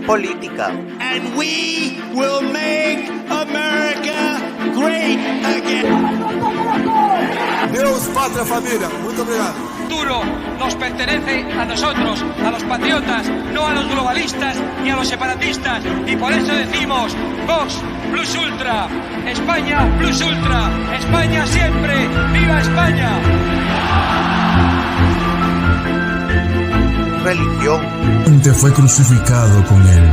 política. And we will make America great again. Deus, pátria, família. Muito obrigado. El futuro nos pertenece a nosotros, a los patriotas, no a los globalistas ni a los separatistas. Y por eso decimos, Vox plus ultra, España plus ultra, España siempre, ¡viva España! Religión. Fue crucificado con él,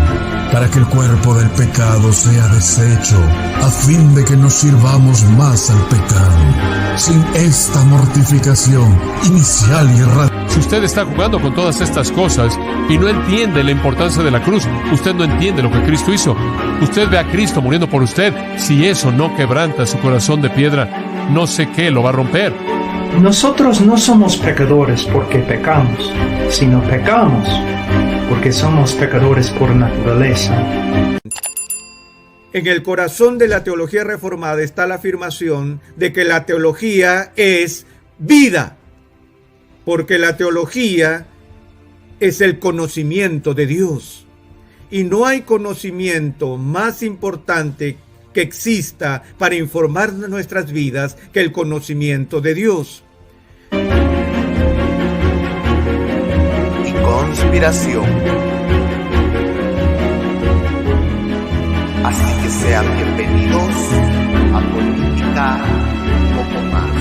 para que el cuerpo del pecado sea deshecho, a fin de que no sirvamos más al pecado. Sin esta mortificación inicial y radical. Si usted está jugando con todas estas cosas y no entiende la importancia de la cruz, usted no entiende lo que Cristo hizo. Usted ve a Cristo muriendo por usted. Si eso no quebranta su corazón de piedra, no sé qué lo va a romper. Nosotros no somos pecadores porque pecamos, sino pecamos porque somos pecadores por naturaleza. En el corazón de la teología reformada está la afirmación de que la teología es vida, porque la teología es el conocimiento de Dios. Y no hay conocimiento más importante que exista para informar nuestras vidas que el conocimiento de Dios. Y conspiración. Así que sean bienvenidos a Política un poco más.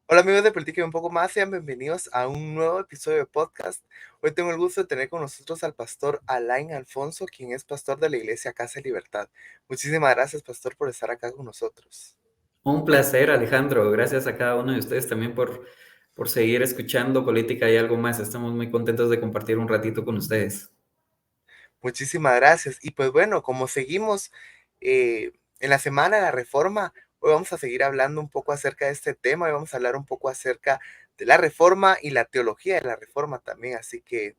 Hola amigos de Política y un poco más, sean bienvenidos a un nuevo episodio de podcast. Hoy tengo el gusto de tener con nosotros al pastor Alain Alfonso, quien es pastor de la Iglesia Casa de Libertad. Muchísimas gracias, pastor, por estar acá con nosotros. Un placer, Alejandro. Gracias a cada uno de ustedes también por seguir escuchando Política y algo más. Estamos muy contentos de compartir un ratito con ustedes. Muchísimas gracias. Y pues bueno, como seguimos en la Semana de la Reforma, hoy vamos a seguir hablando un poco acerca de este tema y vamos a hablar un poco acerca de la Reforma y la teología de la Reforma también. Así que,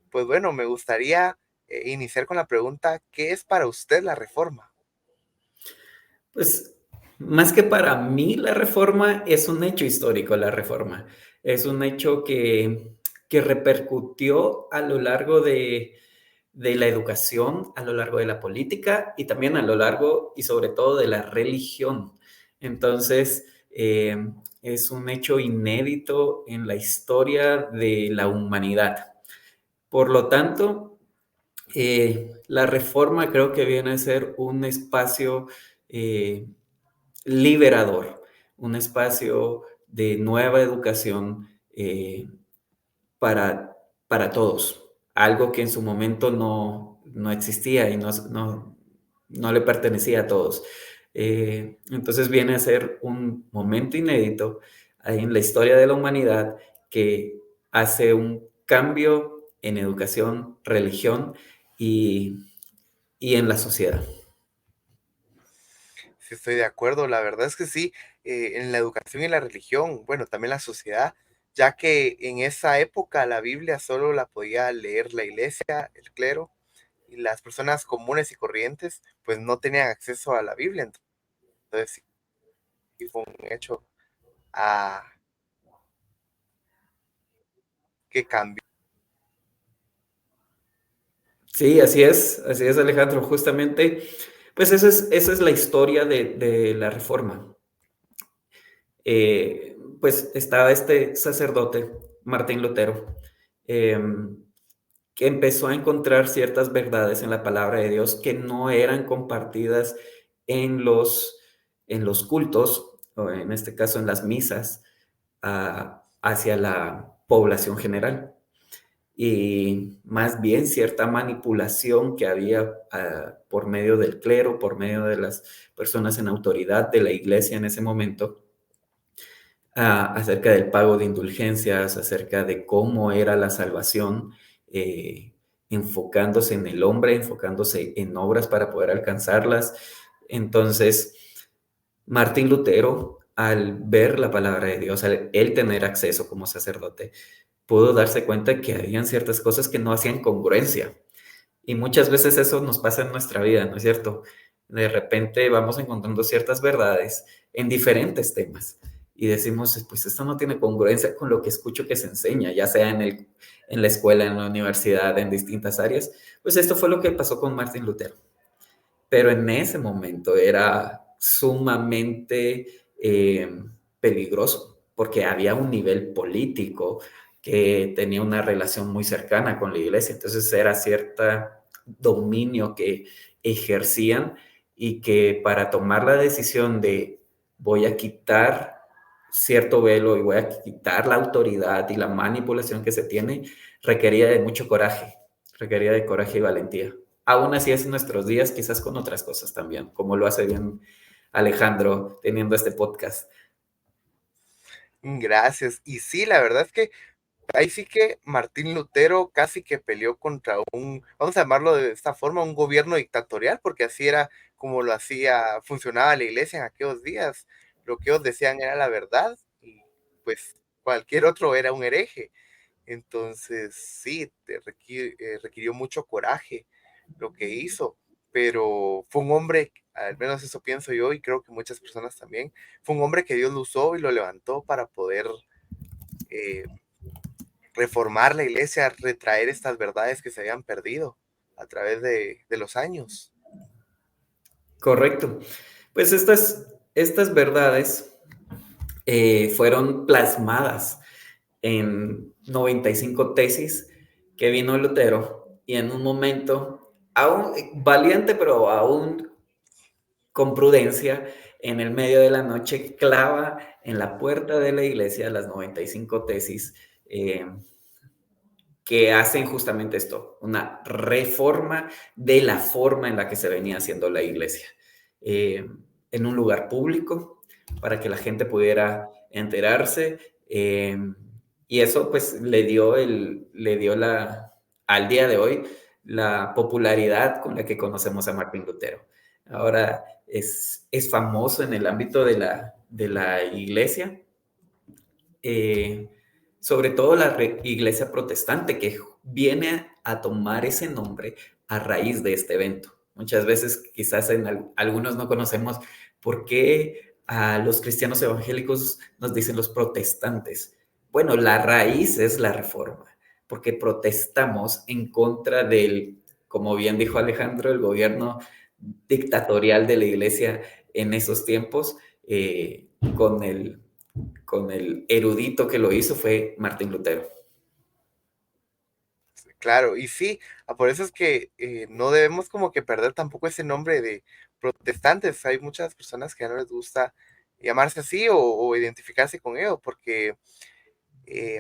pues bueno, me gustaría iniciar con la pregunta, ¿qué es para usted la Reforma? Pues, más que para mí la Reforma, es un hecho histórico la Reforma. Es un hecho que repercutió a lo largo de la educación, a lo largo de la política y también a lo largo y sobre todo de la religión. Entonces, es un hecho inédito en la historia de la humanidad. Por lo tanto, la Reforma creo que viene a ser un espacio liberador, un espacio de nueva educación para todos. Algo que en su momento no existía y no le pertenecía a todos. Entonces viene a ser un momento inédito en la historia de la humanidad que hace un cambio en educación, religión y en la sociedad. Sí, estoy de acuerdo, la verdad es que sí, en la educación y la religión, bueno, también la sociedad, ya que en esa época la Biblia solo la podía leer la iglesia, el clero, y las personas comunes y corrientes, pues no tenían acceso a la Biblia. Entonces, sí fue un hecho que cambió. Sí, así es, Alejandro. Justamente, pues esa es la historia de la Reforma. Pues estaba este sacerdote, Martín Lutero, que empezó a encontrar ciertas verdades en la palabra de Dios que no eran compartidas en los cultos, o en este caso en las misas, hacia la población general. Y más bien cierta manipulación que había por medio del clero, por medio de las personas en autoridad de la iglesia en ese momento, acerca del pago de indulgencias, acerca de cómo era la salvación, enfocándose en el hombre, enfocándose en obras para poder alcanzarlas. Entonces, Martín Lutero, al ver la palabra de Dios, al él tener acceso como sacerdote, pudo darse cuenta que habían ciertas cosas que no hacían congruencia. Y muchas veces eso nos pasa en nuestra vida, ¿no es cierto? De repente vamos encontrando ciertas verdades en diferentes temas y decimos, pues esto no tiene congruencia con lo que escucho que se enseña, ya sea en la escuela, en la universidad, en distintas áreas. Pues esto fue lo que pasó con Martín Lutero. Pero en ese momento era sumamente peligroso, porque había un nivel político que tenía una relación muy cercana con la iglesia. Entonces era cierto dominio que ejercían y que para tomar la decisión de voy a quitar cierto velo y voy a quitar la autoridad y la manipulación que se tiene, requería de mucho coraje, requería de coraje y valentía. Aún así es en nuestros días, quizás con otras cosas también, como lo hace bien Alejandro teniendo este podcast. Gracias. Y sí, la verdad es que ahí sí que Martín Lutero casi que peleó contra un, vamos a llamarlo de esta forma, un gobierno dictatorial, porque así era como lo hacía, funcionaba la iglesia en aquellos días. Lo que ellos decían era la verdad y pues cualquier otro era un hereje. Entonces, sí, requirió mucho coraje lo que hizo, pero fue un hombre, al menos eso pienso yo y creo que muchas personas también, fue un hombre que Dios lo usó y lo levantó para poder eh, reformar la iglesia, retraer estas verdades que se habían perdido a través de los años. Correcto. Pues estas verdades fueron plasmadas en 95 tesis que vino Lutero y en un momento, aún valiente, pero aún con prudencia, en el medio de la noche clava en la puerta de la iglesia las 95 tesis que hacen justamente esto, una reforma de la forma en la que se venía haciendo la iglesia. En un lugar público, para que la gente pudiera enterarse, y eso pues le dio al día de hoy la popularidad con la que conocemos a Martín Lutero. Ahora es famoso en el ámbito de la iglesia, sobre todo la iglesia protestante, que viene a tomar ese nombre a raíz de este evento. Muchas veces quizás algunos no conocemos por qué a los cristianos evangélicos nos dicen los protestantes. Bueno, la raíz es la reforma, porque protestamos en contra del, como bien dijo Alejandro, el gobierno dictatorial de la iglesia en esos tiempos, con el erudito que lo hizo fue Martín Lutero. Claro, y sí, por eso es que no debemos como que perder tampoco ese nombre de protestantes. Hay muchas personas que ya no les gusta llamarse así o identificarse con ello, porque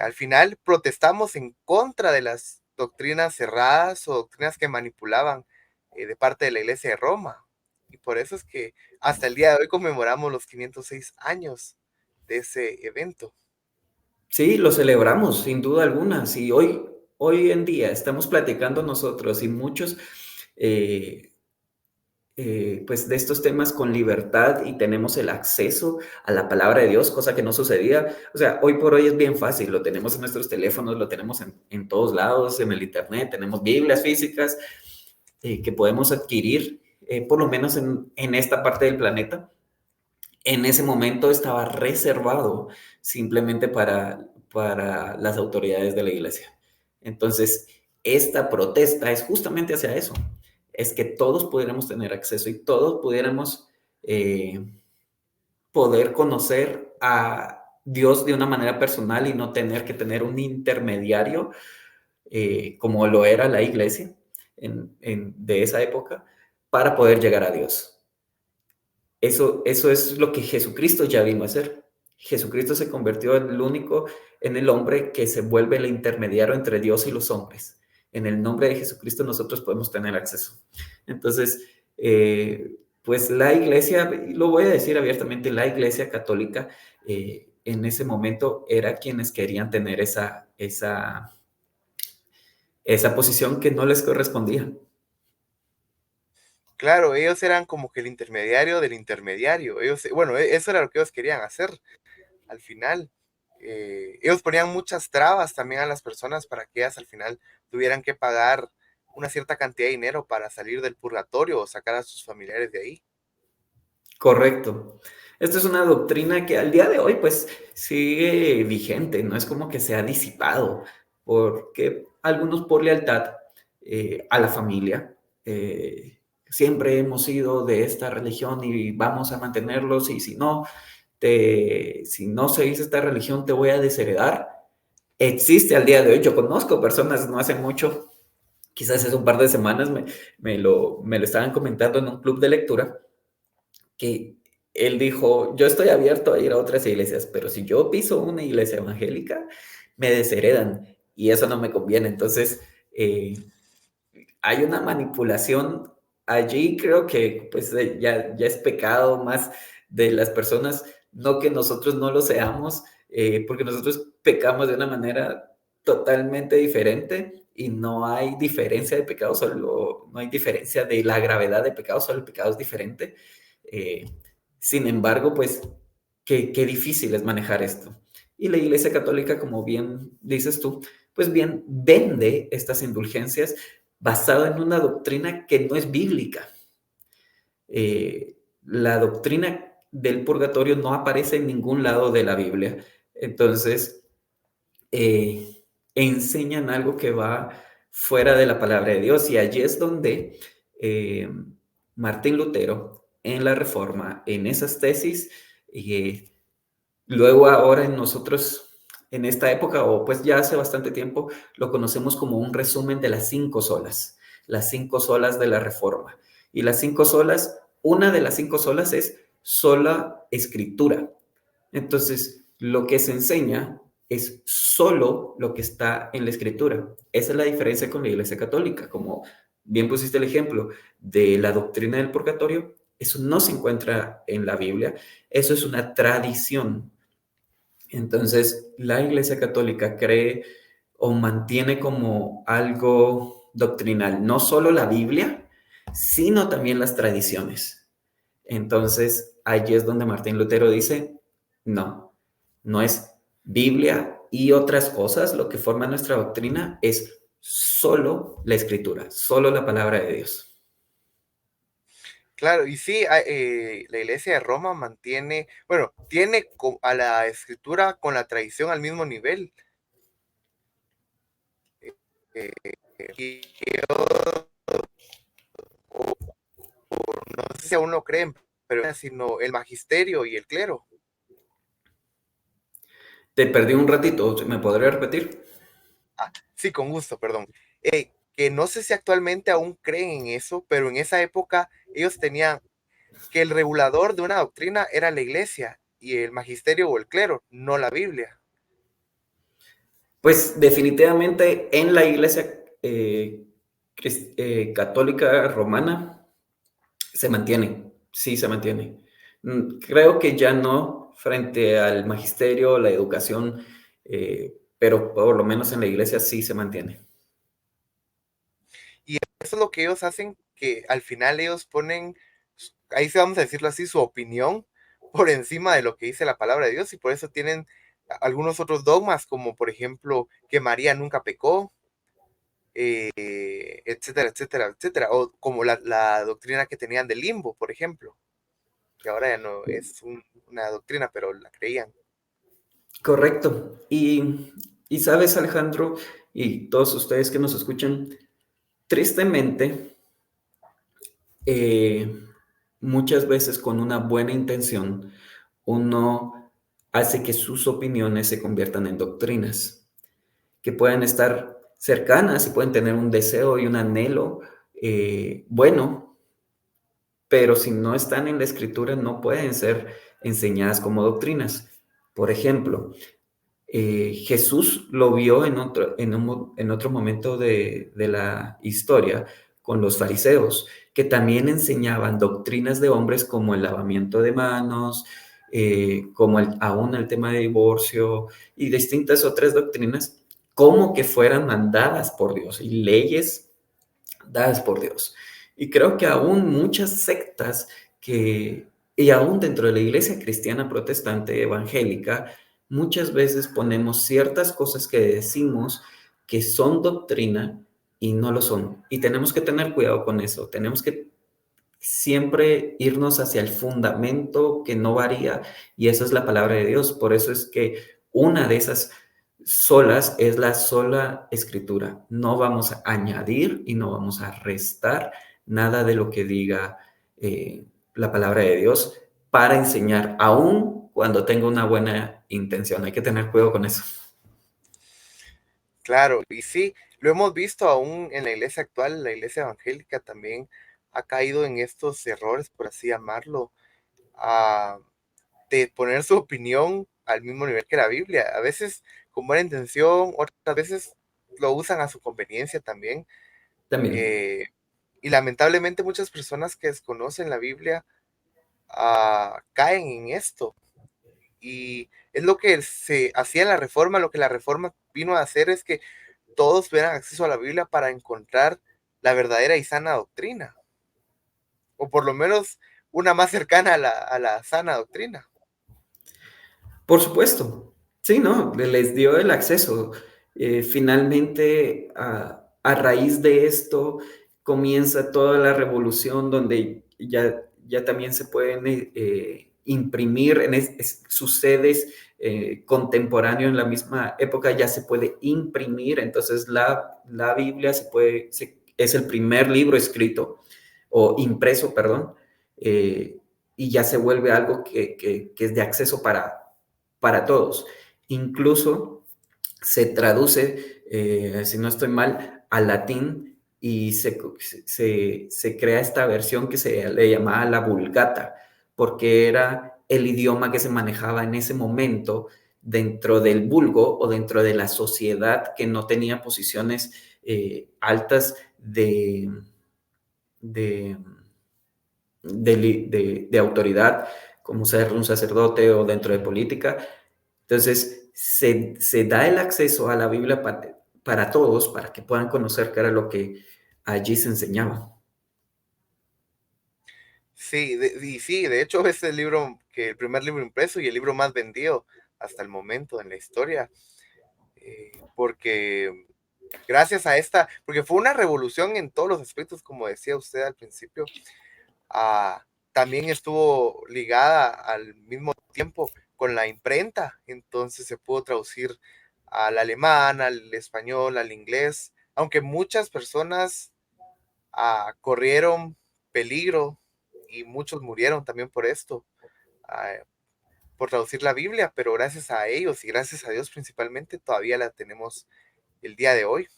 al final protestamos en contra de las doctrinas cerradas o doctrinas que manipulaban de parte de la Iglesia de Roma. Y por eso es que hasta el día de hoy conmemoramos los 506 años de ese evento. Sí, lo celebramos, sin duda alguna. Sí, hoy en día estamos platicando nosotros y muchos pues de estos temas con libertad y tenemos el acceso a la palabra de Dios, cosa que no sucedía. O sea, hoy por hoy es bien fácil, lo tenemos en nuestros teléfonos, lo tenemos en todos lados, en el internet, tenemos Biblias físicas que podemos adquirir, por lo menos en esta parte del planeta. En ese momento estaba reservado simplemente para las autoridades de la iglesia. Entonces, esta protesta es justamente hacia eso, es que todos pudiéramos tener acceso y todos pudiéramos poder conocer a Dios de una manera personal y no tener que tener un intermediario como lo era la iglesia de esa época para poder llegar a Dios. Eso es lo que Jesucristo ya vino a hacer. Jesucristo se convirtió en el hombre que se vuelve el intermediario entre Dios y los hombres. En el nombre de Jesucristo nosotros podemos tener acceso. Entonces, pues la iglesia, lo voy a decir abiertamente, la iglesia católica en ese momento era quienes querían tener esa posición que no les correspondía. Claro, ellos eran como que el intermediario del intermediario. Ellos, bueno, eso era lo que ellos querían hacer al final. Ellos ponían muchas trabas también a las personas para que ellas al final tuvieran que pagar una cierta cantidad de dinero para salir del purgatorio o sacar a sus familiares de ahí. Correcto. Esta es una doctrina que al día de hoy pues sigue vigente, no es como que se ha disipado, porque algunos por lealtad a la familia, siempre hemos sido de esta religión y vamos a mantenerlos, y si no seguís esta religión te voy a desheredar. Existe al día de hoy, yo conozco personas no hace mucho, quizás hace un par de semanas me lo estaban comentando en un club de lectura, que él dijo, yo estoy abierto a ir a otras iglesias, pero si yo piso una iglesia evangélica, me desheredan y eso no me conviene. Entonces, hay una manipulación allí, creo que pues ya es pecado más de las personas, no que nosotros no lo seamos, porque nosotros pecamos de una manera totalmente diferente y no hay diferencia de pecado, no hay diferencia de la gravedad de pecado, solo el pecado es diferente. Sin embargo, pues, qué difícil es manejar esto. Y la Iglesia Católica, como bien dices tú, pues bien vende estas indulgencias basado en una doctrina que no es bíblica. La doctrina del purgatorio no aparece en ningún lado de la Biblia. Entonces, enseñan algo que va fuera de la palabra de Dios. Y allí es donde Martín Lutero, en la Reforma, en esas tesis, luego ahora en nosotros, en esta época, o pues ya hace bastante tiempo, lo conocemos como un resumen de las 5 solas de la Reforma. Y las 5 solas, una de las 5 solas es sola escritura. Entonces, lo que se enseña es solo lo que está en la escritura. Esa es la diferencia con la Iglesia Católica. Como bien pusiste el ejemplo de la doctrina del purgatorio, eso no se encuentra en la Biblia, eso es una tradición. Entonces, la Iglesia Católica cree o mantiene como algo doctrinal no solo la Biblia, sino también las tradiciones. Entonces, allí es donde Martín Lutero dice, no es Biblia y otras cosas lo que forma nuestra doctrina, es solo la Escritura, solo la palabra de Dios. Claro, y sí, la Iglesia de Roma mantiene, bueno, tiene a la Escritura con la tradición al mismo nivel. Y yo, no sé si aún lo creen, pero sino el magisterio y el clero. Te perdí un ratito, ¿me podría repetir? Sí, con gusto, perdón. Que no sé si actualmente aún creen en eso, pero en esa época ellos tenían que el regulador de una doctrina era la iglesia y el magisterio o el clero, no la Biblia. Pues definitivamente en la Iglesia católica romana se mantiene, sí se mantiene. Creo que ya no frente al magisterio, la educación, pero por lo menos en la iglesia sí se mantiene. Y eso es lo que ellos hacen, que al final ellos ponen, ahí sí vamos a decirlo así, su opinión por encima de lo que dice la palabra de Dios, y por eso tienen algunos otros dogmas, como por ejemplo que María nunca pecó, etcétera, etcétera, etcétera, o como la doctrina que tenían del limbo, por ejemplo, que ahora ya no es una doctrina, pero la creían. Correcto. Y sabes, Alejandro, y todos ustedes que nos escuchan, tristemente, muchas veces con una buena intención, uno hace que sus opiniones se conviertan en doctrinas, que pueden estar cercanas y pueden tener un deseo y un anhelo bueno, pero si no están en la escritura no pueden ser enseñadas como doctrinas. Por ejemplo, Jesús lo vio en otro momento de la historia con los fariseos, que también enseñaban doctrinas de hombres como el lavamiento de manos, como aún el tema de divorcio y distintas otras doctrinas, como que fueran mandadas por Dios y leyes dadas por Dios. Y creo que aún muchas sectas y aún dentro de la iglesia cristiana protestante evangélica, muchas veces ponemos ciertas cosas que decimos que son doctrina y no lo son. Y tenemos que tener cuidado con eso. Tenemos que siempre irnos hacia el fundamento que no varía, y eso es la palabra de Dios. Por eso es que una de esas solas es la sola escritura. No vamos a añadir y no vamos a restar nada de lo que diga la palabra de Dios para enseñar, aun cuando tenga una buena intención. Hay que tener cuidado con eso. Claro, y sí, lo hemos visto aún en la iglesia actual, la iglesia evangélica también ha caído en estos errores, por así llamarlo, ah, de poner su opinión al mismo nivel que la Biblia. A veces con buena intención, otras veces lo usan a su conveniencia también. También. eh, y lamentablemente muchas personas que desconocen la Biblia caen en esto. Y es lo que se hacía en la Reforma, lo que la Reforma vino a hacer es que todos tuvieran acceso a la Biblia para encontrar la verdadera y sana doctrina, o por lo menos una más cercana a la sana doctrina. Por supuesto. Sí, ¿no? Les dio el acceso. Finalmente, a raíz de esto, comienza toda la revolución donde ya también se pueden imprimir sus sedes contemporáneo en la misma época, ya se puede imprimir. Entonces, la Biblia es el primer libro escrito o impreso, perdón, y ya se vuelve algo que es de acceso para todos. Incluso se traduce, si no estoy mal, al latín y se crea esta versión que se le llamaba la Vulgata, porque era el idioma que se manejaba en ese momento dentro del vulgo o dentro de la sociedad que no tenía posiciones altas de, de autoridad, como ser un sacerdote o dentro de política. Entonces, se da el acceso a la Biblia para todos, para que puedan conocer qué era lo que allí se enseñaba. Sí, y sí, de hecho es el libro que el primer libro impreso y el libro más vendido hasta el momento en la historia, porque gracias a esta, porque fue una revolución en todos los aspectos, como decía usted al principio, también estuvo ligada al mismo tiempo con la imprenta, entonces se pudo traducir al alemán, al español, al inglés, aunque muchas personas corrieron peligro y muchos murieron también por esto, ah, por traducir la Biblia, pero gracias a ellos y gracias a Dios principalmente todavía la tenemos el día de hoy.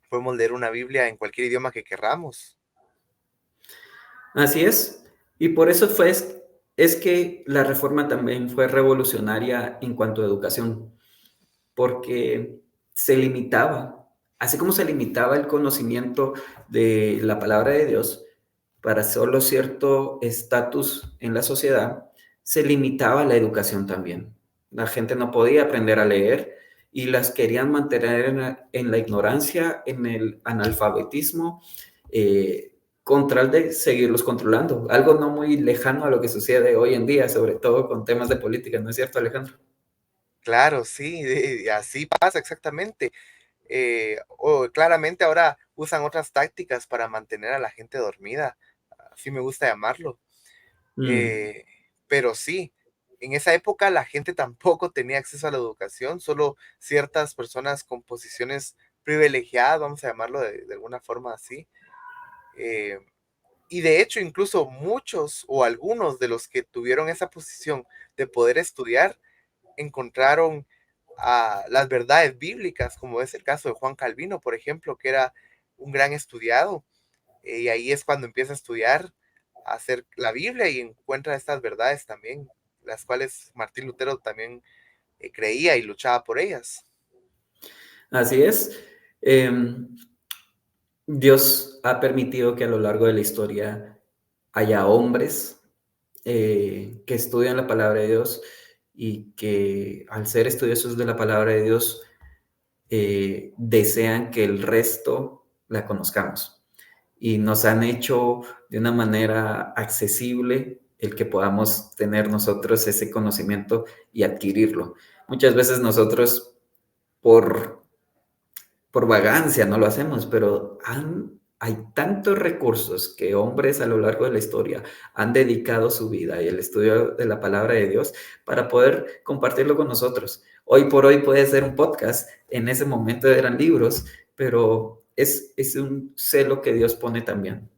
Podemos leer una Biblia en cualquier idioma que querramos. Así es. Y por eso es que la reforma también fue revolucionaria en cuanto a educación, porque se limitaba, así como se limitaba el conocimiento de la palabra de Dios para solo cierto estatus en la sociedad, se limitaba la educación también. La gente no podía aprender a leer y las querían mantener en la ignorancia, en el analfabetismo, con tal de seguirlos controlando. Algo no muy lejano a lo que sucede hoy en día, sobre todo con temas de política, ¿no es cierto, Alejandro? Claro, sí, así pasa exactamente. O claramente ahora usan otras tácticas para mantener a la gente dormida, así me gusta llamarlo. Mm. Eh, pero sí, en esa época la gente tampoco tenía acceso a la educación, solo ciertas personas con posiciones privilegiadas, vamos a llamarlo de alguna forma así. Eh, y de hecho, incluso muchos o algunos de los que tuvieron esa posición de poder estudiar, encontraron las verdades bíblicas, como es el caso de Juan Calvino, por ejemplo, que era un gran estudiado, y ahí es cuando empieza a estudiar, a hacer la Biblia y encuentra estas verdades también, las cuales Martín Lutero también creía y luchaba por ellas. Así es. Dios ha permitido que a lo largo de la historia haya hombres que estudian la palabra de Dios y que al ser estudiosos de la palabra de Dios desean que el resto la conozcamos. Y nos han hecho de una manera accesible el que podamos tener nosotros ese conocimiento y adquirirlo. Muchas veces nosotros por vagancia no lo hacemos, pero hay tantos recursos que hombres a lo largo de la historia han dedicado su vida y el estudio de la palabra de Dios para poder compartirlo con nosotros. Hoy por hoy puede ser un podcast, en ese momento eran libros, pero es un celo que Dios pone también.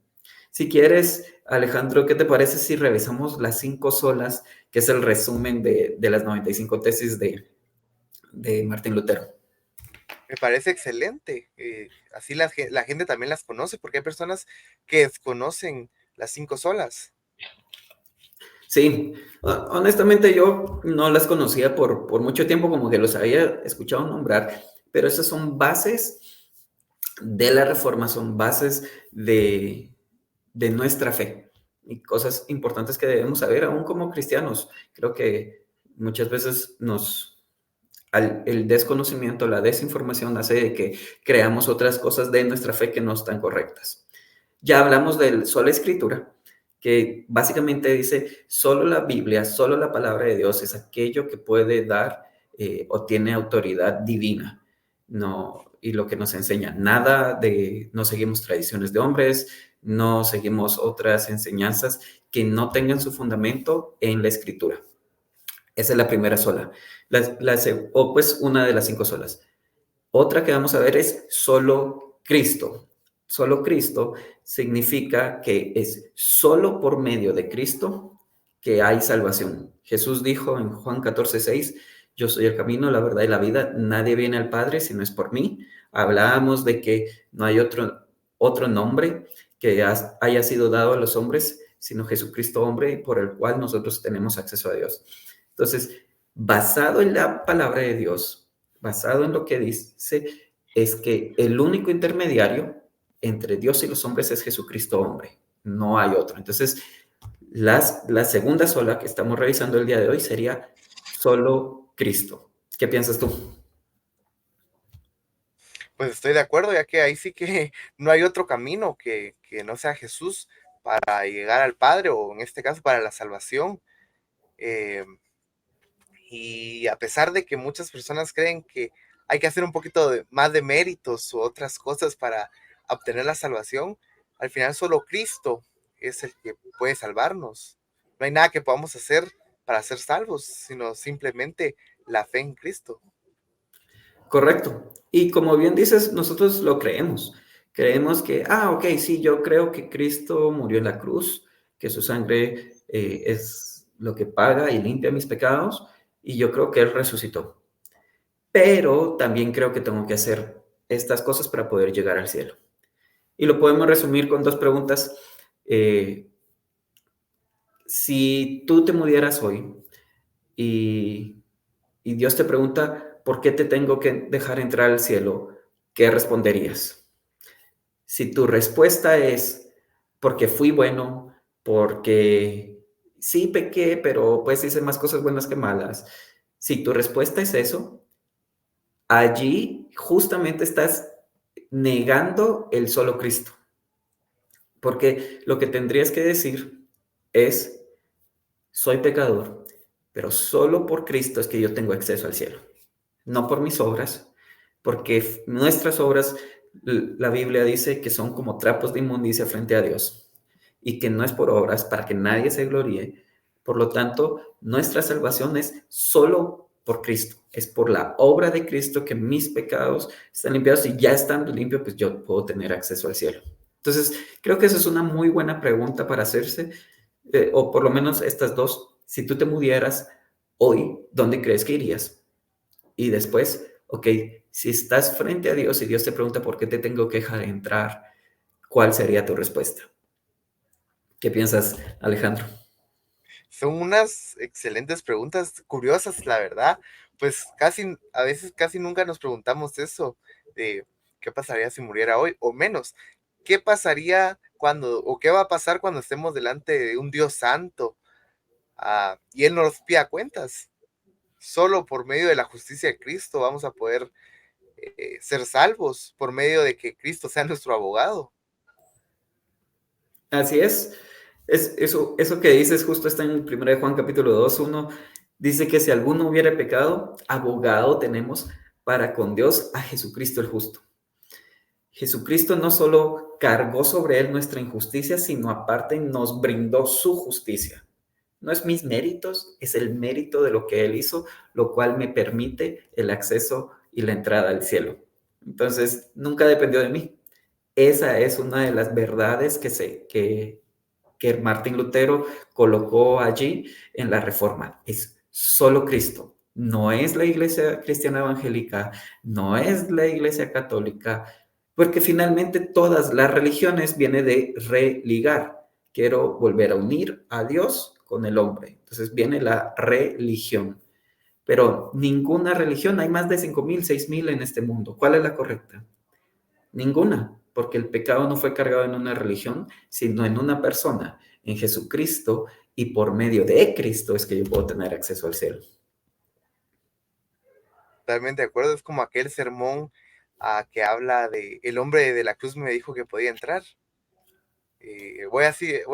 Si quieres, Alejandro, ¿qué te parece si revisamos las 5 solas, que es el resumen de las 95 tesis de Martín Lutero? Me parece excelente. Así la gente también las conoce, porque hay personas que desconocen las 5 solas. Sí, honestamente yo no las conocía por mucho tiempo, como que los había escuchado nombrar, pero esas son bases de la Reforma, son bases de nuestra fe y cosas importantes que debemos saber aún como cristianos. Creo que muchas veces el desconocimiento, la desinformación hace de que creamos otras cosas de nuestra fe que no están correctas. Ya hablamos de sola escritura, que básicamente dice, solo la Biblia, solo la palabra de Dios es aquello que puede dar o tiene autoridad divina. No, y lo que nos enseña, no seguimos tradiciones de hombres, no seguimos otras enseñanzas que no tengan su fundamento en la escritura. Esa es la primera sola. O pues una de las 5 solas. Otra que vamos a ver es solo Cristo. Solo Cristo significa que es solo por medio de Cristo que hay salvación. Jesús dijo en Juan 14:6, yo soy el camino, la verdad y la vida. Nadie viene al Padre si no es por mí. Hablábamos de que no hay otro nombre que haya sido dado a los hombres, sino Jesucristo hombre, por el cual nosotros tenemos acceso a Dios. Entonces, basado en la palabra de Dios, basado en lo que dice, es que el único intermediario entre Dios y los hombres es Jesucristo hombre, no hay otro. Entonces, la segunda sola que estamos revisando el día de hoy sería solo Cristo. ¿Qué piensas tú? Pues estoy de acuerdo, ya que ahí sí que no hay otro camino que no sea Jesús para llegar al Padre, o en este caso para la salvación. Y a pesar de que muchas personas creen que hay que hacer un poquito más de méritos u otras cosas para obtener la salvación, al final solo Cristo es el que puede salvarnos. No hay nada que podamos hacer para ser salvos, sino simplemente la fe en Cristo. Correcto. Y como bien dices, nosotros lo creemos. Creemos que, ok, sí, yo creo que Cristo murió en la cruz, que su sangre es lo que paga y limpia mis pecados, y yo creo que Él resucitó. Pero también creo que tengo que hacer estas cosas para poder llegar al cielo. Y lo podemos resumir con 2 preguntas. Si tú te murieras hoy y Dios te pregunta, ¿por qué te tengo que dejar entrar al cielo? ¿Qué responderías? Si tu respuesta es, porque fui bueno, porque sí pequé, pero pues hice más cosas buenas que malas. Si tu respuesta es eso, allí justamente estás negando el solo Cristo. Porque lo que tendrías que decir es, soy pecador, pero solo por Cristo es que yo tengo acceso al cielo. No por mis obras, porque nuestras obras, la Biblia dice que son como trapos de inmundicia frente a Dios y que no es por obras para que nadie se gloríe. Por lo tanto, nuestra salvación es solo por Cristo. Es por la obra de Cristo que mis pecados están limpiados, y ya estando limpio, pues yo puedo tener acceso al cielo. Entonces, creo que esa es una muy buena pregunta para hacerse, o por lo menos estas 2. Si tú te murieras hoy, ¿dónde crees que irías? Y después, ok, si estás frente a Dios y Dios te pregunta por qué te tengo que dejar entrar, ¿cuál sería tu respuesta? ¿Qué piensas, Alejandro? Son unas excelentes preguntas, curiosas, la verdad. Pues a veces casi nunca nos preguntamos eso, de qué pasaría si muriera hoy, o menos, qué pasaría o qué va a pasar cuando estemos delante de un Dios santo, y Él nos pida cuentas. Solo por medio de la justicia de Cristo vamos a poder ser salvos, por medio de que Cristo sea nuestro abogado. Así es. Eso que dices justo está en 1 Juan capítulo 2:1. Dice que si alguno hubiera pecado, abogado tenemos para con Dios a Jesucristo el justo. Jesucristo no solo cargó sobre él nuestra injusticia, sino aparte nos brindó su justicia. No es mis méritos, es el mérito de lo que él hizo, lo cual me permite el acceso y la entrada al cielo. Entonces, nunca dependió de mí. Esa es una de las verdades que Martín Lutero colocó allí en la Reforma. Es solo Cristo. No es la Iglesia Cristiana Evangélica, no es la Iglesia Católica, porque finalmente todas las religiones vienen de religar. Quiero volver a unir a Dios con el hombre. Entonces viene la religión. Pero ninguna religión, hay más de 5,000, 6,000 en este mundo. ¿Cuál es la correcta? Ninguna, porque el pecado no fue cargado en una religión, sino en una persona, en Jesucristo, y por medio de Cristo es que yo puedo tener acceso al cielo. Totalmente de acuerdo, es como aquel sermón que habla de el hombre de la cruz me dijo que podía entrar. Voy a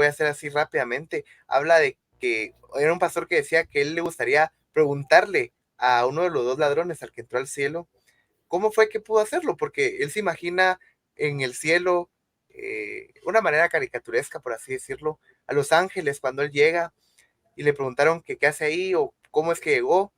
hacer así rápidamente. Habla de que era un pastor que decía que él le gustaría preguntarle a uno de los dos ladrones al que entró al cielo, ¿cómo fue que pudo hacerlo? Porque él se imagina en el cielo, una manera caricaturesca, por así decirlo, a los ángeles cuando él llega y le preguntaron que qué hace ahí o cómo es que llegó.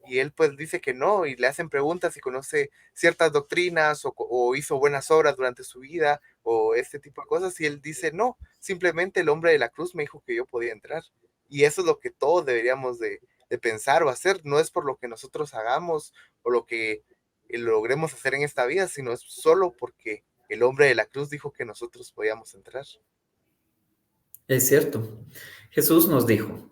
Y él pues dice que no, y le hacen preguntas si conoce ciertas doctrinas o hizo buenas obras durante su vida o este tipo de cosas, y él dice no, simplemente el hombre de la cruz me dijo que yo podía entrar. Y eso es lo que todos deberíamos de pensar o hacer, no es por lo que nosotros hagamos o lo que logremos hacer en esta vida, sino es solo porque el hombre de la cruz dijo que nosotros podíamos entrar. Es cierto. Jesús nos dijo,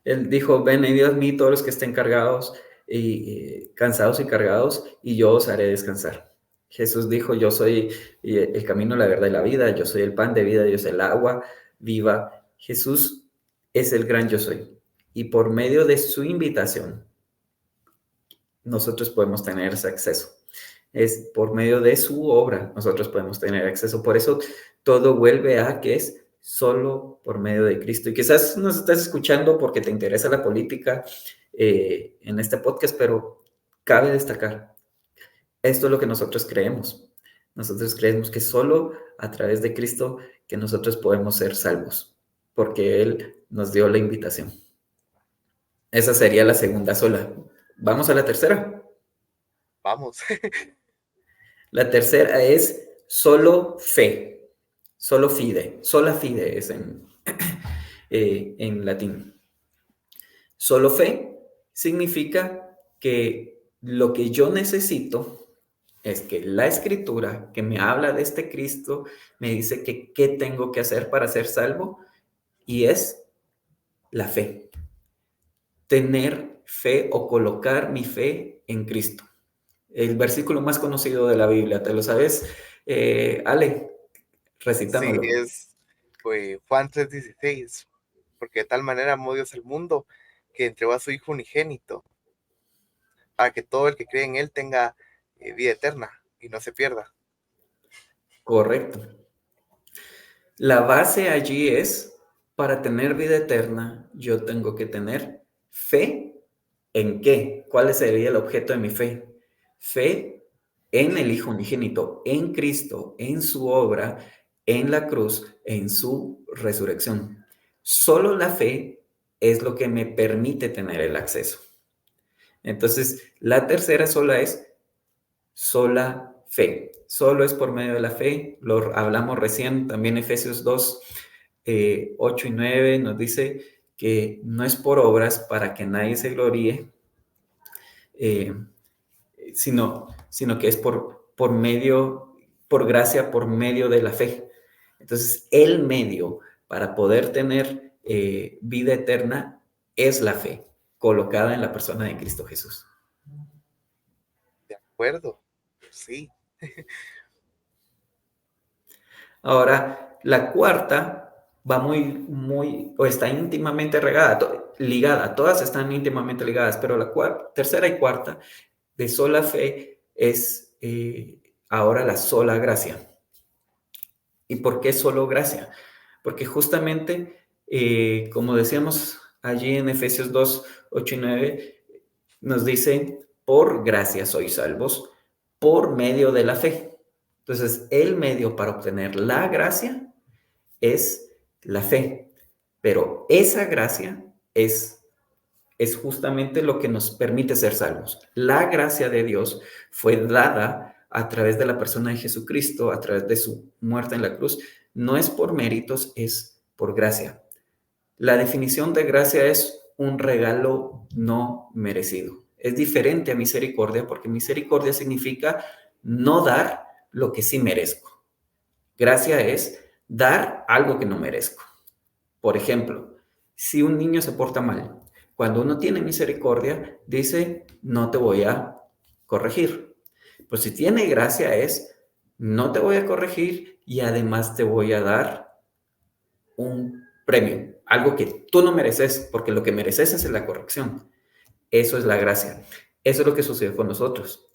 él dijo, venid a mí todos los que estén cargados y cansados y cargados, y yo os haré descansar. Jesús dijo, yo soy el camino, la verdad y la vida, yo soy el pan de vida, yo soy el agua viva. Jesús es el gran yo soy. Y por medio de su invitación, nosotros podemos tener ese acceso. Es por medio de su obra, nosotros podemos tener acceso. Por eso todo vuelve a que es solo por medio de Cristo. Y quizás nos estás escuchando porque te interesa la política en este podcast, pero cabe destacar, esto es lo que nosotros creemos. Nosotros creemos que solo a través de Cristo que nosotros podemos ser salvos, porque Él nos dio la invitación. Esa sería la segunda sola. ¿Vamos a la tercera? Vamos. La tercera es solo fe, solo fide, sola fide es en latín. Solo fe significa que lo que yo necesito es que la escritura que me habla de este Cristo me dice que qué tengo que hacer para ser salvo, y es la fe. Tener fe o colocar mi fe en Cristo. El versículo más conocido de la Biblia, ¿te lo sabes? Ale, recitámoslo. Sí, es Juan 3:16, porque de tal manera amó Dios al mundo que entregó a su Hijo unigénito, para que todo el que cree en Él tenga vida eterna y no se pierda. Correcto. La base allí es, para tener vida eterna, yo tengo que tener fe. ¿En qué? ¿Cuál sería el objeto de mi fe? Fe en el Hijo unigénito, en Cristo, en su obra, en la cruz, en su resurrección. Solo la fe es lo que me permite tener el acceso. Entonces, la tercera sola es sola fe. Solo es por medio de la fe. Lo hablamos recién, también Efesios 2, 8 y 9 nos dice que no es por obras para que nadie se gloríe, sino que es por medio, por gracia, por medio de la fe. Entonces, el medio para poder tener vida eterna es la fe, colocada en la persona de Cristo Jesús. De acuerdo, sí. Ahora, la cuarta va o está íntimamente ligada, todas están íntimamente ligadas, pero la tercera y cuarta de sola fe es ahora la sola gracia. ¿Y por qué solo gracia? Porque justamente, como decíamos allí en Efesios 2, 8 y 9, nos dice, por gracia sois salvos, por medio de la fe. Entonces, el medio para obtener la gracia es la fe, pero esa gracia es justamente lo que nos permite ser salvos. La gracia de Dios fue dada a través de la persona de Jesucristo, a través de su muerte en la cruz. No es por méritos, es por gracia. La definición de gracia es un regalo no merecido. Es diferente a misericordia, porque misericordia significa no dar lo que sí merezco. Gracia es dar algo que no merezco. Por ejemplo, si un niño se porta mal, cuando uno tiene misericordia, dice, no te voy a corregir. Pues si tiene gracia es, no te voy a corregir y además te voy a dar un premio, algo que tú no mereces, porque lo que mereces es la corrección. Eso es la gracia. Eso es lo que sucedió con nosotros.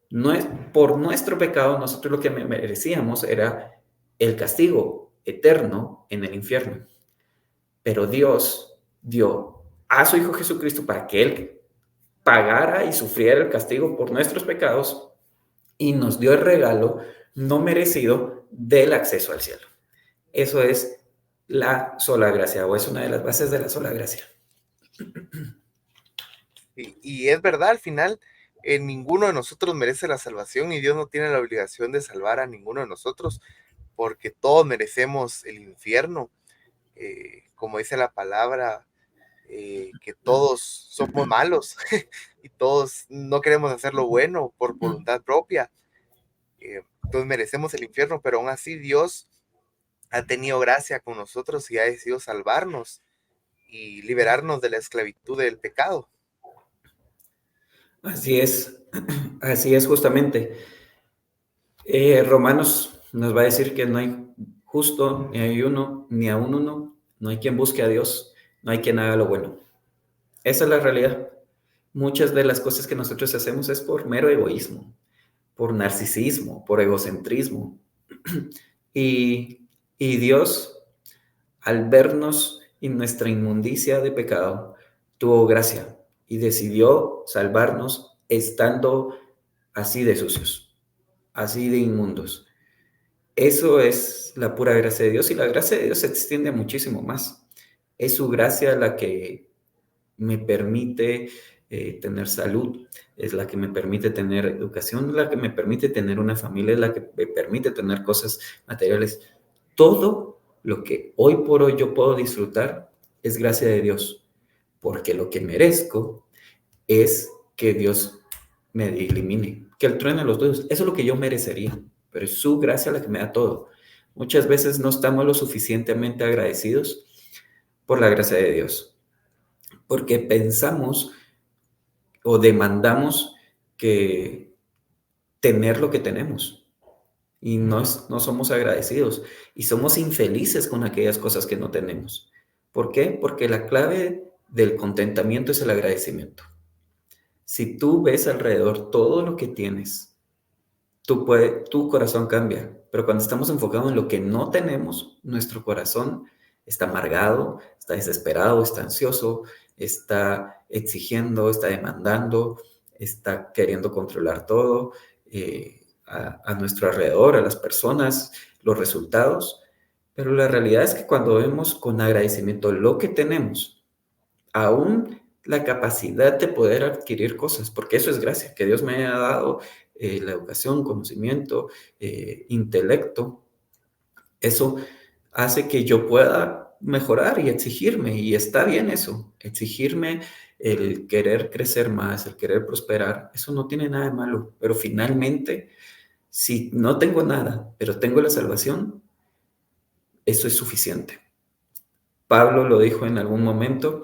No es por nuestro pecado, nosotros lo que merecíamos era el castigo eterno en el infierno. Pero Dios dio a su Hijo Jesucristo para que Él pagara y sufriera el castigo por nuestros pecados y nos dio el regalo no merecido del acceso al cielo. Eso es la sola gracia, o es una de las bases de la sola gracia. Y es verdad, al final, ninguno de nosotros merece la salvación y Dios no tiene la obligación de salvar a ninguno de nosotros, porque todos merecemos el infierno. Como dice la palabra, que todos somos malos y todos no queremos hacer lo bueno por voluntad propia. Entonces merecemos el infierno, pero aún así Dios ha tenido gracia con nosotros y ha decidido salvarnos y liberarnos de la esclavitud del pecado. Así es justamente. Romanos nos va a decir que no hay justo, ni hay uno, ni aún uno, no hay quien busque a Dios, no hay quien haga lo bueno. Esa es la realidad. Muchas de las cosas que nosotros hacemos es por mero egoísmo, por narcisismo, por egocentrismo. Y Dios, al vernos en nuestra inmundicia de pecado, tuvo gracia y decidió salvarnos estando así de sucios, así de inmundos. Eso es la pura gracia de Dios, y la gracia de Dios se extiende muchísimo más. Es su gracia la que me permite tener salud, es la que me permite tener educación, la que me permite tener una familia, es la que me permite tener cosas materiales. Todo lo que hoy por hoy yo puedo disfrutar es gracia de Dios, porque lo que merezco es que Dios me elimine, que Él truene los dedos. Eso es lo que yo merecería, pero es su gracia la que me da todo. Muchas veces no estamos lo suficientemente agradecidos por la gracia de Dios, porque pensamos o demandamos que tener lo que tenemos y no somos agradecidos y somos infelices con aquellas cosas que no tenemos. ¿Por qué? Porque la clave del contentamiento es el agradecimiento. Si tú ves alrededor todo lo que tienes, tu corazón cambia, pero cuando estamos enfocados en lo que no tenemos, nuestro corazón está amargado, está desesperado, está ansioso, está exigiendo, está demandando, está queriendo controlar todo a nuestro alrededor, a las personas, los resultados. Pero la realidad es que cuando vemos con agradecimiento lo que tenemos, aún la capacidad de poder adquirir cosas, porque eso es gracia, que Dios me haya dado la educación, conocimiento, intelecto, eso hace que yo pueda mejorar y exigirme, y está bien eso, exigirme el querer crecer más, el querer prosperar, eso no tiene nada de malo, pero finalmente, si no tengo nada, pero tengo la salvación, eso es suficiente. Pablo lo dijo en algún momento,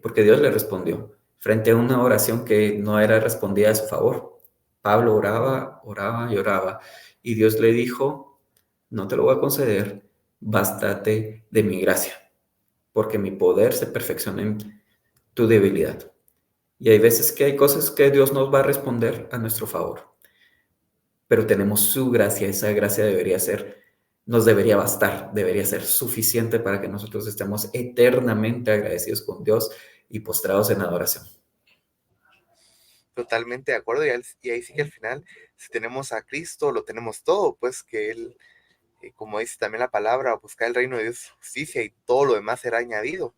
porque Dios le respondió frente a una oración que no era respondida a su favor. Pablo oraba y oraba, y Dios le dijo, no te lo voy a conceder, bástate de mi gracia, porque mi poder se perfecciona en tu debilidad. Y hay veces que hay cosas que Dios nos va a responder a nuestro favor, pero tenemos su gracia, esa gracia nos debería bastar, debería ser suficiente para que nosotros estemos eternamente agradecidos con Dios y postrados en adoración. Totalmente de acuerdo, y ahí sí que al final, si tenemos a Cristo, lo tenemos todo, pues que Él, como dice también la palabra, buscar el reino de Dios y su justicia y todo lo demás será añadido.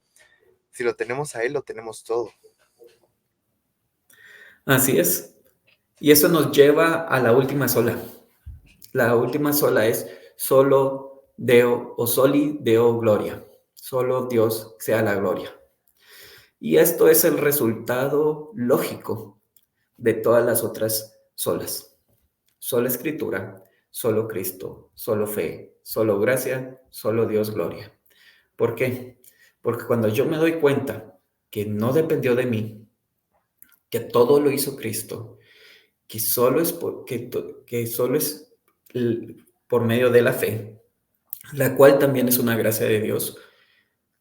Si lo tenemos a Él, lo tenemos todo. Así es. Y eso nos lleva a la última sola. La última sola es solo Deo o soli Deo gloria. Solo Dios sea la gloria. Y esto es el resultado lógico de todas las otras solas. Sola escritura, solo Cristo, solo fe, solo gracia, solo Dios gloria. ¿Por qué? Porque cuando yo me doy cuenta que no dependió de mí, que todo lo hizo Cristo, que solo es por medio de la fe, la cual también es una gracia de Dios,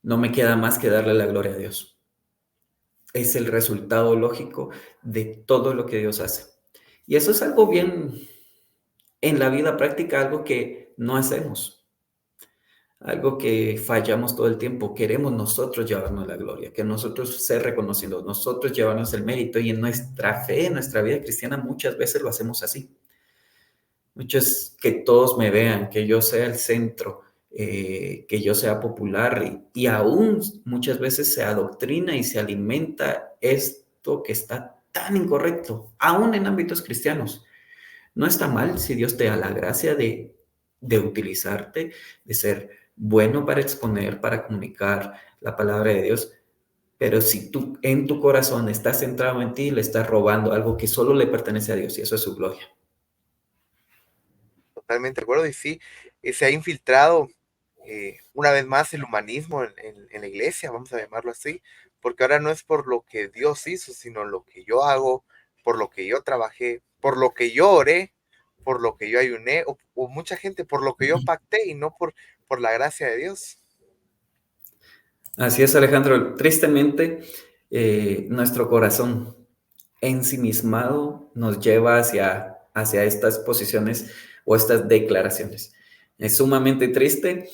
no me queda más que darle la gloria a Dios. Es el resultado lógico de todo lo que Dios hace. Y eso es algo bien en la vida práctica, algo que no hacemos, algo que fallamos todo el tiempo. Queremos nosotros llevarnos la gloria, que nosotros ser reconocidos, nosotros llevarnos el mérito. Y en nuestra fe, en nuestra vida cristiana, muchas veces lo hacemos así. Muchos que todos me vean, que yo sea el centro, que yo sea popular y aún muchas veces se adoctrina y se alimenta esto que está tan incorrecto, aún en ámbitos cristianos. No está mal si Dios te da la gracia de utilizarte, de ser bueno para exponer, para comunicar la palabra de Dios, pero si tú en tu corazón estás centrado en ti, le estás robando algo que solo le pertenece a Dios y eso es su gloria. Totalmente de acuerdo, y sí, se ha infiltrado una vez más el humanismo en la iglesia, vamos a llamarlo así, porque ahora no es por lo que Dios hizo, sino lo que yo hago, por lo que yo trabajé, por lo que yo oré, por lo que yo ayuné, o mucha gente por lo que yo pacté y no por la gracia de Dios. Así es, Alejandro. Tristemente, nuestro corazón ensimismado nos lleva hacia estas posiciones o estas declaraciones. Es sumamente triste,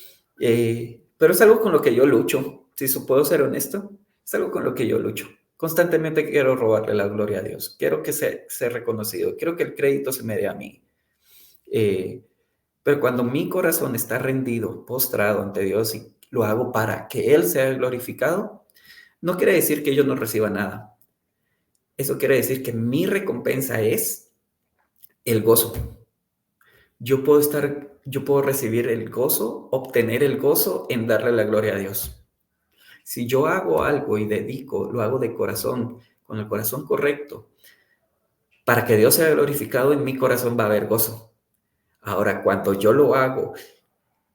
pero es algo con lo que yo lucho. Si puedo ser honesto, es algo con lo que yo lucho. Constantemente quiero robarle la gloria a Dios. Quiero que sea reconocido. Quiero que el crédito se me dé a mí. Pero cuando mi corazón está rendido, postrado ante Dios y lo hago para que Él sea glorificado, no quiere decir que yo no reciba nada. Eso quiere decir que mi recompensa es el gozo. Yo puedo recibir el gozo, obtener el gozo en darle la gloria a Dios. Si yo hago algo y lo hago de corazón, con el corazón correcto, para que Dios sea glorificado, en mi corazón va a haber gozo. Ahora, cuando yo lo hago,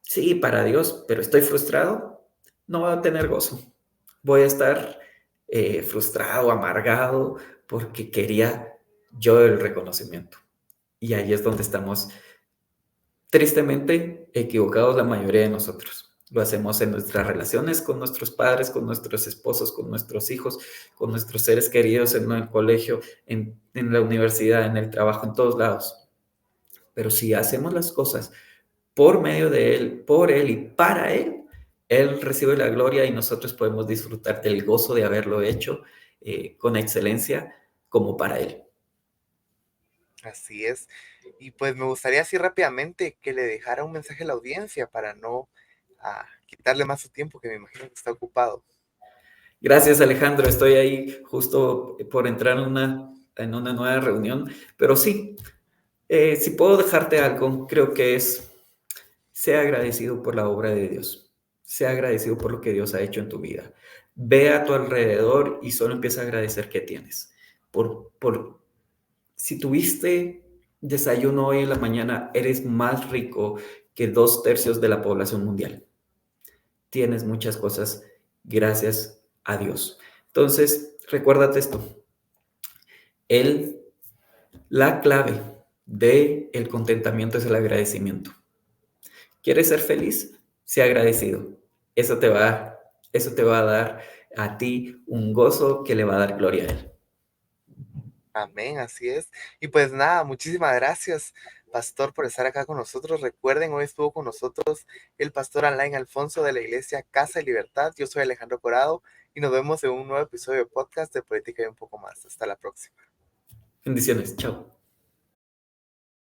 sí, para Dios, pero estoy frustrado, no voy a tener gozo. Voy a estar frustrado, amargado, porque quería yo el reconocimiento. Y ahí es donde estamos tristemente equivocados la mayoría de nosotros. Lo hacemos en nuestras relaciones con nuestros padres, con nuestros esposos, con nuestros hijos, con nuestros seres queridos en el colegio, en la universidad, en el trabajo, en todos lados. Pero si hacemos las cosas por medio de Él, por Él y para Él, Él recibe la gloria y nosotros podemos disfrutar del gozo de haberlo hecho con excelencia como para Él. Así es. Y pues me gustaría así rápidamente que le dejara un mensaje a la audiencia para no quitarle más su tiempo, que me imagino que está ocupado. Gracias, Alejandro. Estoy ahí justo por entrar en una nueva reunión, pero sí, si puedo dejarte algo, creo que sea agradecido por la obra de Dios. Sea agradecido por lo que Dios ha hecho en tu vida. Ve a tu alrededor y solo empieza a agradecer que tienes. Si tuviste desayuno hoy en la mañana, eres más rico que 2/3 de la población mundial. Tienes muchas cosas gracias a Dios. Entonces, recuérdate esto. La clave del contentamiento es el agradecimiento. ¿Quieres ser feliz? Sea agradecido. Eso te va a dar a ti un gozo que le va a dar gloria a Él. Amén, así es. Y pues nada, muchísimas gracias, pastor, por estar acá con nosotros. Recuerden, hoy estuvo con nosotros el pastor Alain Alfonso de la iglesia Casa de Libertad. Yo soy Alejandro Corado y nos vemos en un nuevo episodio de podcast de Política y un poco más. Hasta la próxima. Bendiciones, chao.